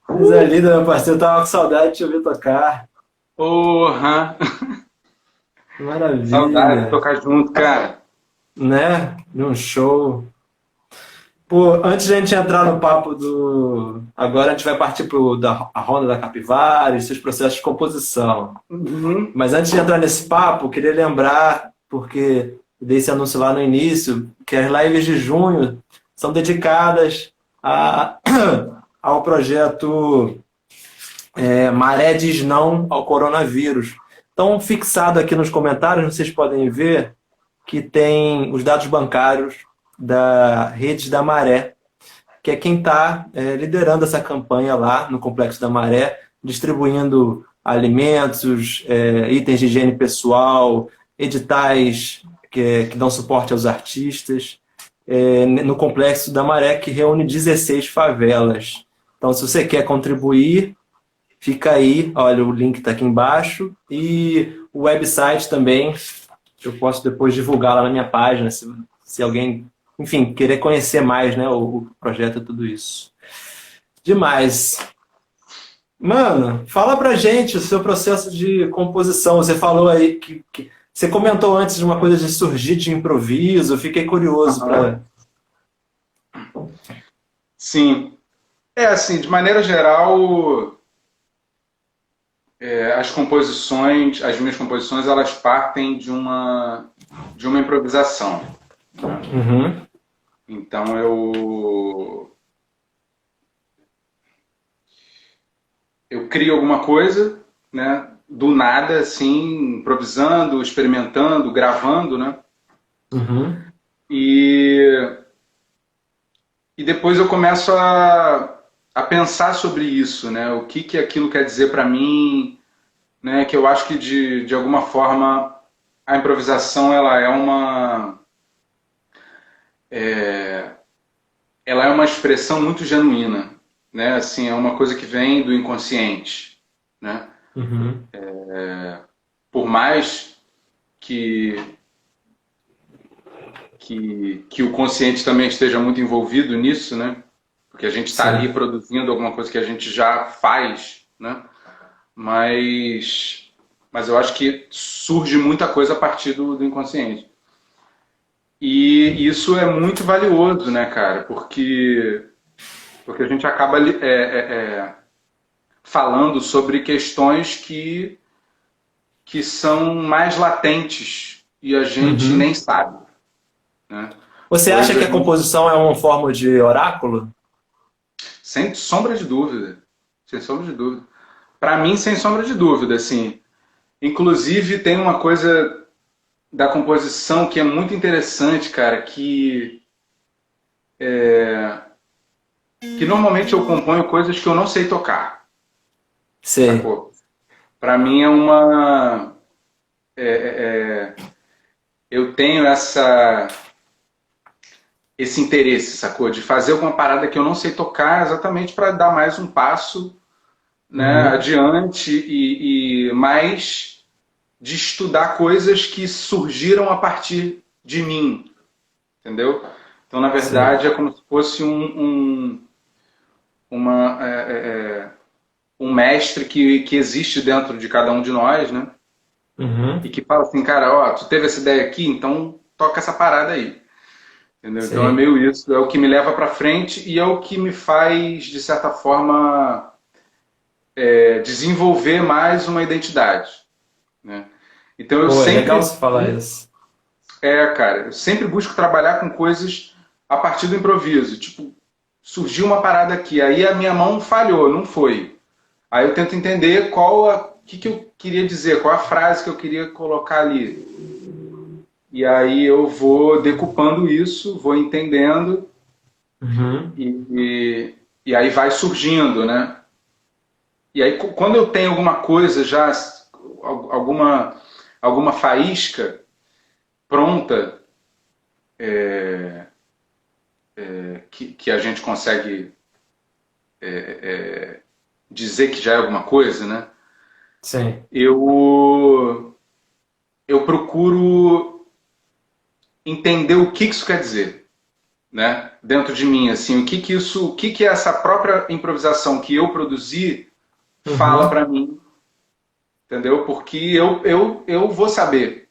A: Coisa linda, meu parceiro. Eu tava com saudade de te ouvir tocar.
B: Porra! Saudade de
A: Maravilha.
B: tocar junto, cara.
A: Né? De um show. Pô, antes de a gente entrar no papo do. Agora a gente vai partir a Ronda da Capivara e seus processos de composição.
B: Uhum.
A: Mas antes de entrar nesse papo, queria lembrar, porque eu dei esse anúncio lá no início, que as lives de junho são dedicadas ao projeto Maré diz não ao coronavírus. Então, fixado aqui nos comentários, vocês podem ver que tem os dados bancários da Rede da Maré, que é quem está liderando essa campanha lá no Complexo da Maré, distribuindo alimentos, itens de higiene pessoal, editais que dão suporte aos artistas, no Complexo da Maré, que reúne 16 favelas. Então, se você quer contribuir, fica aí, olha, o link está aqui embaixo, e o website também, eu posso depois divulgar lá na minha página, se alguém, enfim, querer conhecer mais, né, o projeto e tudo isso. Demais. Mano, fala pra gente o seu processo de composição. Você falou aí que você comentou antes de uma coisa de surgir de improviso, fiquei curioso para.
B: Sim. É assim, de maneira geral, as minhas composições, elas partem de uma improvisação, né?
A: Uhum.
B: Então eu crio alguma coisa, né? Do nada, assim, improvisando, experimentando, gravando, né?
A: Uhum.
B: E, e depois eu começo a pensar sobre isso, né? O que aquilo quer dizer para mim, né? Que eu acho que de alguma forma a improvisação ela é uma expressão muito genuína, né? Assim, é uma coisa que vem do inconsciente, né?
A: Uhum.
B: Por mais que que o consciente também esteja muito envolvido nisso, né? Porque a gente está ali
A: Sim.
B: produzindo alguma coisa que a gente já faz, né? Mas eu acho que surge muita coisa a partir do inconsciente. E isso é muito valioso, né, cara? Porque a gente acaba falando sobre questões que são mais latentes e a gente nem
A: Uhum.
B: sabe, né?
A: Você acha que
B: Coisas
A: a composição é uma forma de oráculo?
B: sem sombra de dúvida, sem sombra de dúvida. Para mim, sem sombra de dúvida, assim. Inclusive tem uma coisa da composição que é muito interessante, cara, que normalmente eu componho coisas que eu não sei tocar,
A: Sei.
B: sacou? Para mim é uma eu tenho esse interesse, sacou? De fazer alguma parada que eu não sei tocar exatamente para dar mais um passo, né,
A: Uhum.
B: adiante e mais de estudar coisas que surgiram a partir de mim, entendeu? Então, na
A: Sei.
B: verdade, é como se fosse uma, um mestre que existe dentro de cada um de nós, né? E
A: Uhum.
B: que fala assim, cara, ó, tu teve essa ideia aqui, então toca essa parada aí. Entendeu? Então é
A: Sei.
B: meio isso, é o que me leva para frente e é o que me faz, de certa forma, desenvolver mais uma identidade, né? Então eu
A: Pô, é legal
B: sempre
A: você falar isso.
B: cara, eu sempre busco trabalhar com coisas a partir do improviso. Tipo, surgiu uma parada aqui, aí a minha mão falhou, não foi. Aí eu tento entender o que eu queria dizer, qual a frase que eu queria colocar ali. E aí eu vou decupando isso, vou entendendo
A: Uhum.
B: e aí vai surgindo, né? E aí quando eu tenho alguma coisa já, alguma, alguma faísca pronta, que a gente consegue dizer que já é alguma coisa, né?
A: Sim.
B: Eu procuro entender o que isso quer dizer. né? Dentro de mim, assim, o que que essa própria improvisação que eu produzi fala
A: Uhum.
B: para mim, entendeu? Porque eu vou saber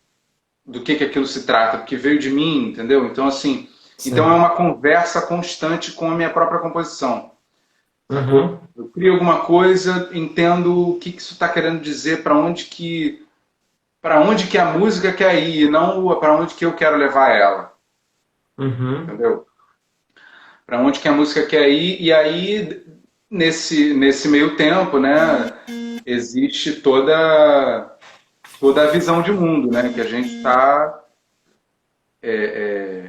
B: do que aquilo se trata, porque veio de mim, entendeu? Então, assim, então é
A: Sim.
B: uma conversa constante com a minha própria composição, sacou?
A: Uhum.
B: Eu crio alguma coisa, entendo o que que isso está querendo dizer, para onde que a música quer ir, não para onde que eu quero levar ela,
A: Uhum.
B: entendeu? Para onde que a música quer ir, e aí nesse meio tempo, né, existe toda a visão de mundo, né, que a gente está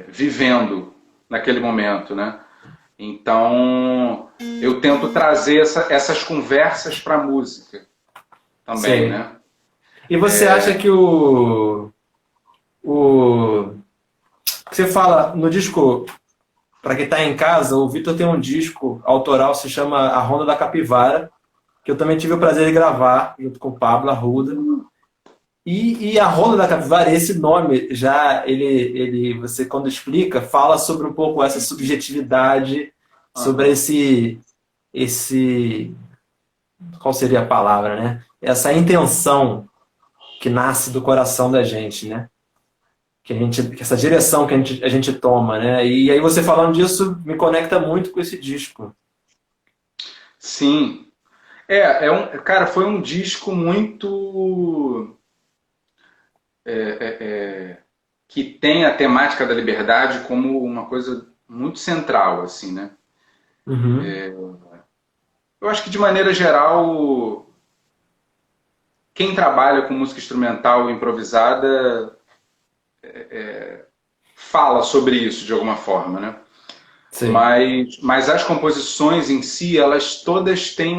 B: vivendo naquele momento, né? Então eu tento trazer essas conversas para a música também,
A: Sei.
B: né?
A: E você acha que o que você fala no disco, para quem está em casa, o Vitor tem um disco autoral, se chama A Ronda da Capivara, que eu também tive o prazer de gravar, junto com o Pablo Arruda. E a Ronda da Capivara, esse nome já, você quando explica, fala sobre um pouco essa subjetividade, sobre
B: Uhum.
A: esse, qual seria a palavra, né? Essa intenção que nasce do coração da gente, né? Que essa direção que a gente toma, né? E aí você falando disso me conecta muito com esse disco.
B: Sim, cara, foi um disco muito que tem a temática da liberdade como uma coisa muito central, assim, né?
A: Uhum.
B: Eu acho que de maneira geral, quem trabalha com música instrumental improvisada fala sobre isso de alguma forma, né?
A: Sim.
B: Mas as composições em si, elas todas têm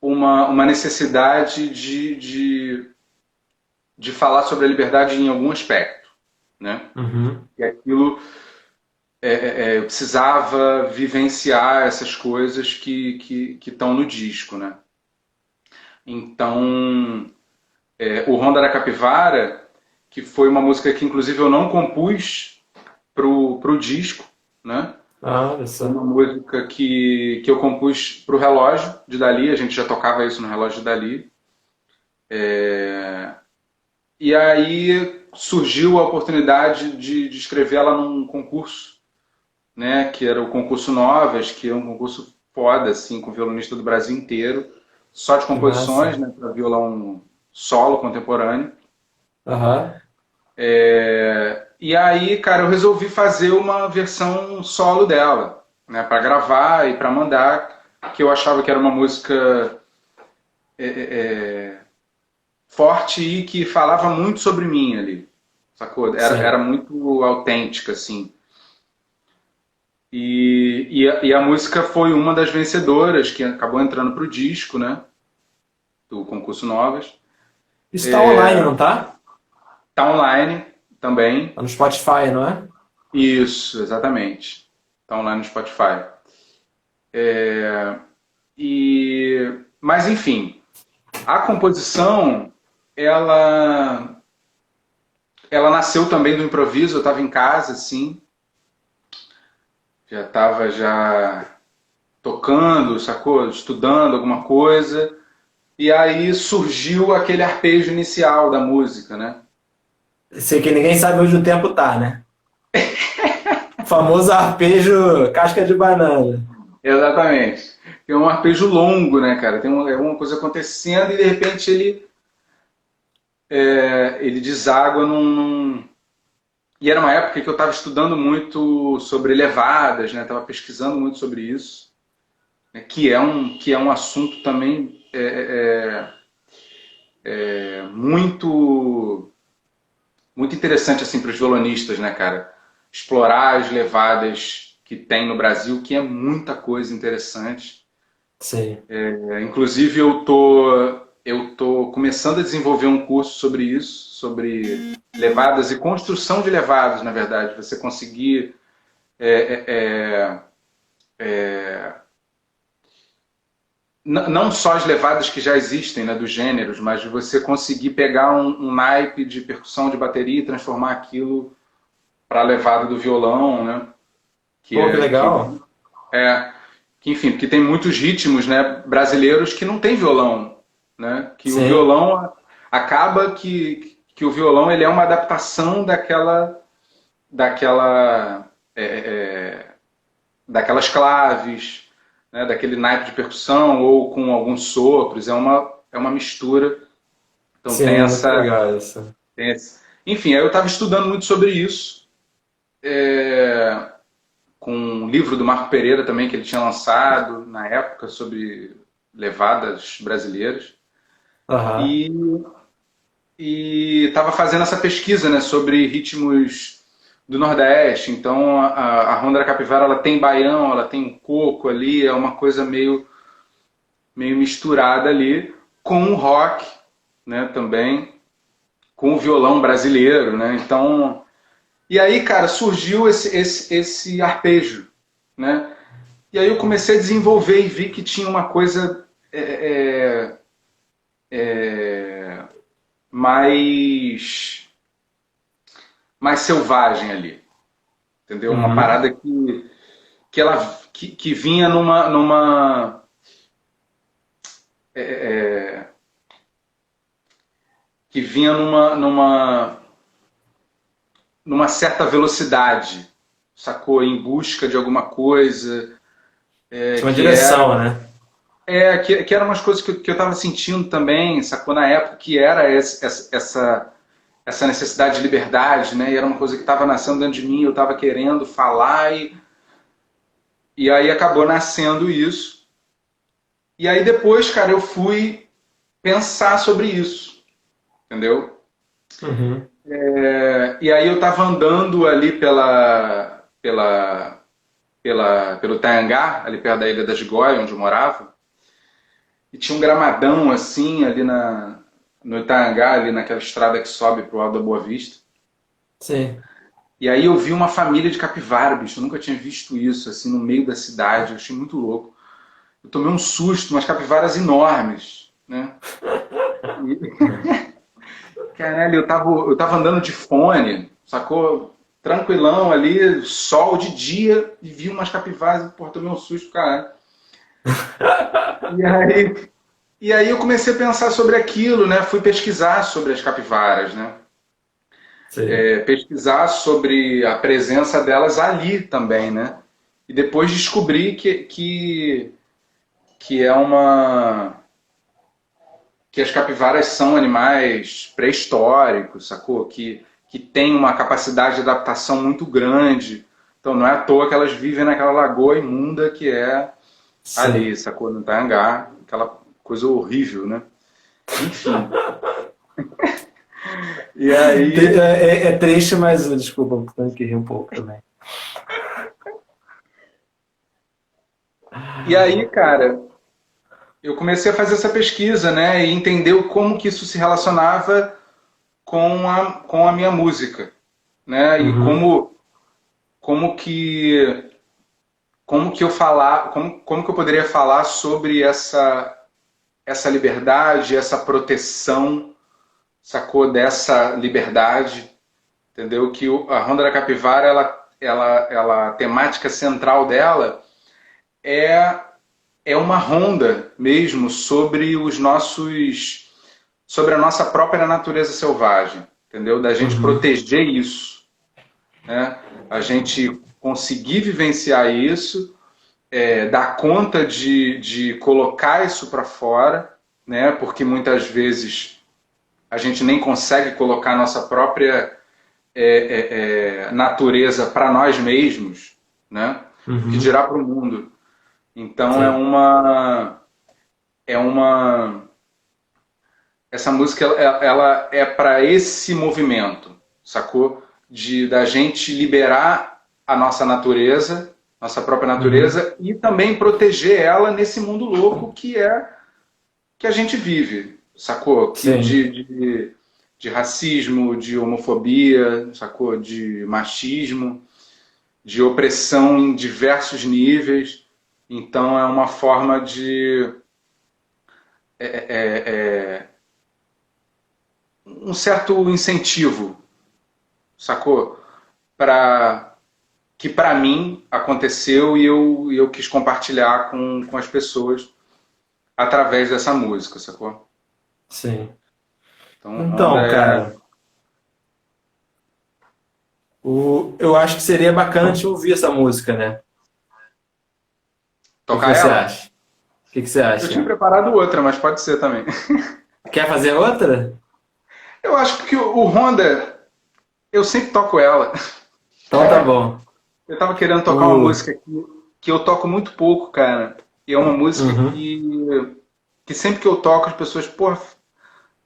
B: uma necessidade de falar sobre a liberdade em algum aspecto, né?
A: Uhum.
B: E aquilo eu precisava vivenciar essas coisas que estão no disco, né? Então, o Ronda da Capivara, que foi uma música que inclusive eu não compus pro disco, né?
A: Ah, olha
B: Foi
A: só.
B: uma música que eu compus pro relógio de Dali, a gente já tocava isso no relógio de Dali. E aí surgiu a oportunidade de escrever ela num concurso, né? Que era o concurso Novas, que é um concurso foda, assim, com violonista do Brasil inteiro, só de
A: Que
B: composições,
A: massa.
B: né? Para violão solo contemporâneo.
A: Aham.
B: E aí, cara, eu resolvi fazer uma versão solo dela, né? Para gravar e para mandar, que eu achava que era uma música forte e que falava muito sobre mim ali, sacou? Era
A: Sim.
B: muito autêntica, assim. E a música foi uma das vencedoras, que acabou entrando pro disco, né? Do concurso Novas.
A: Isso tá online, não tá?
B: Tá online também.
A: Tá no Spotify, não é?
B: Isso, exatamente. Tá online no Spotify. Mas enfim, a composição, ela, ela nasceu também do improviso. Eu estava em casa, assim, já estava já tocando, sacou? Estudando alguma coisa. E aí surgiu aquele arpejo inicial da música, né?
A: Sei que ninguém sabe onde o tempo tá, né? O famoso arpejo casca de banana.
B: Exatamente. Tem um arpejo longo, né, cara? Tem uma coisa acontecendo e de repente ele deságua E era uma época que eu estava estudando muito sobre levadas, né? Estava pesquisando muito sobre isso, né? Que é um assunto também muito muito interessante assim para os violonistas, né, cara? Explorar as levadas que tem no Brasil, que é muita coisa interessante.
A: Sim.
B: Inclusive eu tô começando a desenvolver um curso sobre isso, sobre levadas e construção de levadas, na verdade, você conseguir não só as levadas que já existem, né, dos gêneros, mas de você conseguir pegar um naipe de percussão de bateria e transformar aquilo para a levada do violão, né? Que
A: Pô, que
B: é
A: legal.
B: é que enfim, porque tem muitos ritmos, né, brasileiros que não tem violão, né? Que o
A: Sim,
B: violão acaba que o violão ele é uma adaptação daquela daquelas claves, né, daquele naipe de percussão ou com alguns sopros, é uma mistura. Então tem
A: sim, muito
B: essa
A: legal isso.
B: tem esse... Enfim, aí eu estava estudando muito sobre isso, com um livro do Marco Pereira também que ele tinha lançado na época sobre levadas brasileiras.
A: Aham.
B: E estava fazendo essa pesquisa, né, sobre ritmos do Nordeste. Então a Ronda da Capivara ela tem baião, ela tem um coco ali, é uma coisa meio misturada ali com o rock, né, também com o violão brasileiro, né? Então, e aí, cara, surgiu esse arpejo, né? E aí eu comecei a desenvolver e vi que tinha uma coisa mais mais selvagem ali, entendeu? Uma
A: Uhum.
B: parada que vinha numa que vinha numa certa velocidade, sacou? Em busca de alguma coisa
A: Tinha uma
B: que
A: direção,
B: era
A: né?
B: que eram umas coisas que eu estava sentindo também, sacou? Na época que era essa necessidade de liberdade, né? E era uma coisa que estava nascendo dentro de mim, eu estava querendo falar e aí acabou nascendo isso. E aí depois, cara, eu fui pensar sobre isso, entendeu?
A: Uhum.
B: E aí eu estava andando ali pelo Taiangá, ali perto da Ilha das Gigóia, onde eu morava, e tinha um gramadão assim ali no Itaiangá, ali naquela estrada que sobe pro Alto da Boa Vista.
A: Sim.
B: E aí eu vi uma família de capivara, bicho. Eu nunca tinha visto isso, assim, no meio da cidade. Eu achei muito louco. Eu tomei um susto, umas capivaras enormes, né? E, caralho, eu tava andando de fone, sacou? Tranquilão ali, sol de dia, e vi umas capivaras e, pô, tomei um susto, caralho. E aí, e aí eu comecei a pensar sobre aquilo, né? Fui pesquisar sobre as capivaras, né?
A: Sim.
B: Pesquisar sobre a presença delas ali também, né? E depois descobri que é uma que as capivaras são animais pré-históricos, sacou? Que tem uma capacidade de adaptação muito grande. Então não é à toa que elas vivem naquela lagoa imunda que é ali,
A: Sim.
B: sacou? No Tangá, aquela coisa horrível, né? Enfim. E aí,
A: É triste, mas desculpa, eu tenho que rir um pouco também.
B: e aí, cara, eu comecei a fazer essa pesquisa, né? E entender como que isso se relacionava com a minha música, né? E
A: Uhum.
B: como que como que eu falar, como que eu poderia falar sobre essa liberdade, essa proteção, sacou dessa liberdade, entendeu? Que a Ronda da Capivara, a temática central dela é é uma ronda mesmo sobre os nossos sobre a nossa própria natureza selvagem, entendeu? Da gente
A: Uhum.
B: proteger isso, né? A gente conseguir vivenciar isso, dar conta de colocar isso para fora, né? Porque muitas vezes a gente nem consegue colocar a nossa própria natureza para nós mesmos, né? O que
A: Uhum.
B: dirá para o mundo. Então
A: Sim.
B: é uma essa música ela é para esse movimento, sacou? De da gente liberar a nossa natureza, nossa própria
A: Uhum.
B: natureza e também proteger ela nesse mundo louco que é que a gente vive, sacou? Que
A: Sim.
B: de racismo, de homofobia, sacou? De machismo, de opressão em diversos níveis. Então é uma forma de um certo incentivo, sacou? para que para mim aconteceu e eu quis compartilhar com as pessoas através dessa música, sacou?
A: Sim.
B: Então,
A: Então,
B: Honda é...
A: cara, eu acho que seria bacana te ouvir essa música, né? O que que
B: Tocar
A: você
B: ela?
A: acha? O que que você
B: Eu tinha
A: acha?
B: preparado outra, mas pode ser também.
A: Quer fazer outra?
B: Eu acho que o Honda, eu sempre toco ela.
A: Então tá bom.
B: Eu tava querendo tocar uma
A: O,
B: música que eu toco muito pouco, cara. E é uma música
A: uhum,
B: que sempre que eu toco as pessoas, pô,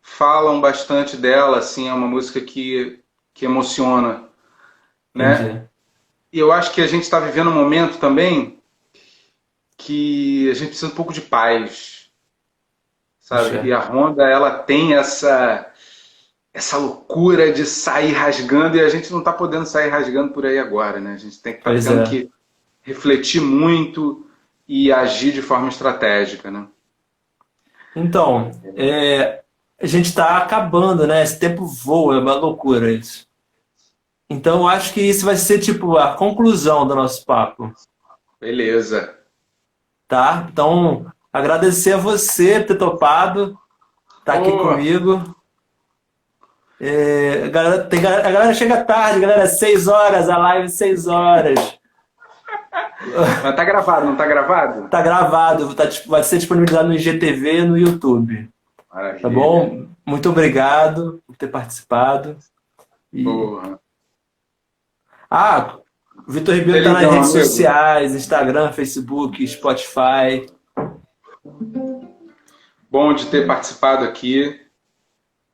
B: falam bastante dela, assim, é uma música que emociona, né?
A: entendi.
B: E eu acho que a gente está vivendo um momento também que a gente precisa um pouco de paz, sabe? E
A: Puxa,
B: a Honda, ela tem essa loucura de sair rasgando e a gente não está podendo sair rasgando por aí agora, né? A gente tem que estar
A: pois
B: tendo
A: é.
B: que refletir muito e agir de forma estratégica, né?
A: Então, a gente está acabando, né? Esse tempo voa, é uma loucura isso. Então, eu acho que isso vai ser tipo a conclusão do nosso papo,
B: Beleza.
A: tá? Então, agradecer a você por ter topado, estar aqui
B: Pô,
A: comigo. A galera chega tarde, galera, 6 horas, a live 6 horas.
B: mas tá gravado, não tá gravado?
A: Tá gravado, vai ser disponibilizado no IGTV e no YouTube. Tá
B: Maravilha.
A: bom? Muito obrigado por ter participado. E...
B: Porra.
A: Ah, o Vitor Ribeiro tá nas
B: Felizão,
A: redes
B: amigo.
A: sociais, Instagram, Facebook, Spotify.
B: Bom de ter participado aqui.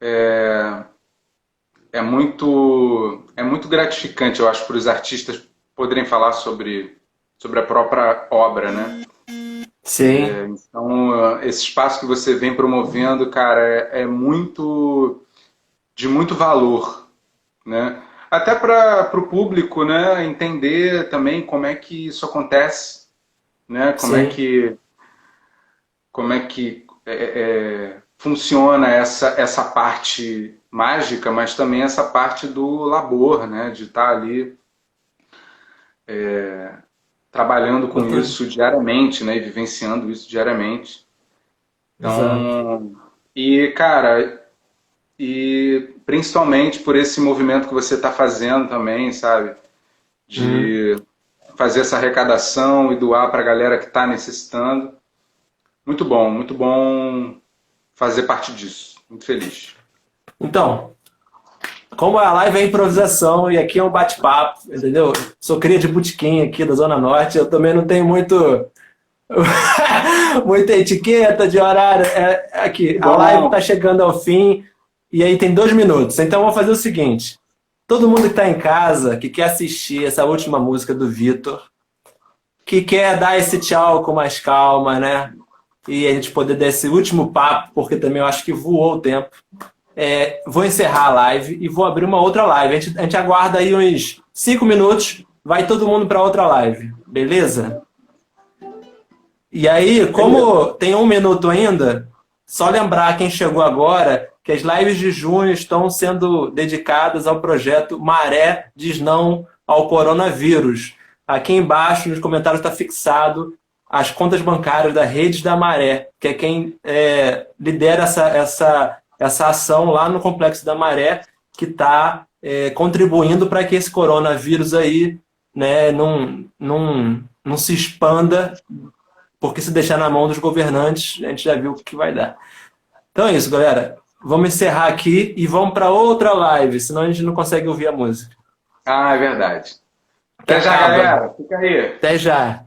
B: É muito gratificante, eu acho, para os artistas poderem falar sobre a própria obra, né?
A: Sim,
B: Então, esse espaço que você vem promovendo, cara, é muito de muito valor, né? Até para o público, né, entender também como é que isso acontece, né?
A: sim,
B: Como é que funciona essa parte mágica, mas também essa parte do labor, né? De estar ali trabalhando com
A: outro,
B: isso diariamente, né? E vivenciando isso diariamente.
A: exato.
B: Então, e cara, e principalmente por esse movimento que você está fazendo também, sabe?
A: Uhum.
B: De fazer essa arrecadação e doar para a galera que está necessitando. Muito bom fazer parte disso. Muito feliz.
A: Então, como a live é improvisação e aqui é um bate-papo, entendeu? Sou cria de botequim aqui da Zona Norte, eu também não tenho muita etiqueta de horário. Aqui,
B: Que
A: a live está
B: bom!
A: chegando ao fim e aí tem 2 minutos. Então, eu vou fazer o seguinte: todo mundo que está em casa, que quer assistir essa última música do Vitor, que quer dar esse tchau com mais calma, né? E a gente poder dar esse último papo, porque também eu acho que voou o tempo. Vou encerrar a live e vou abrir uma outra live. A gente aguarda aí uns 5 minutos, vai todo mundo para outra live, beleza? E aí,
B: Beleza.
A: como tem 1 minuto ainda, só lembrar quem chegou agora que as lives de junho estão sendo dedicadas ao projeto Maré Diz Não ao Coronavírus. Aqui embaixo nos comentários está fixado as contas bancárias da Rede da Maré, que é quem lidera essa ação lá no Complexo da Maré, que está contribuindo para que esse coronavírus aí, né, não se expanda, porque se deixar na mão dos governantes, a gente já viu o que vai dar. Então é isso, galera. Vamos encerrar aqui e vamos para outra live, senão a gente não consegue ouvir a música.
B: Ah, é verdade.
A: Que
B: Até já,
A: acaba.
B: galera. Fica aí.
A: Até já.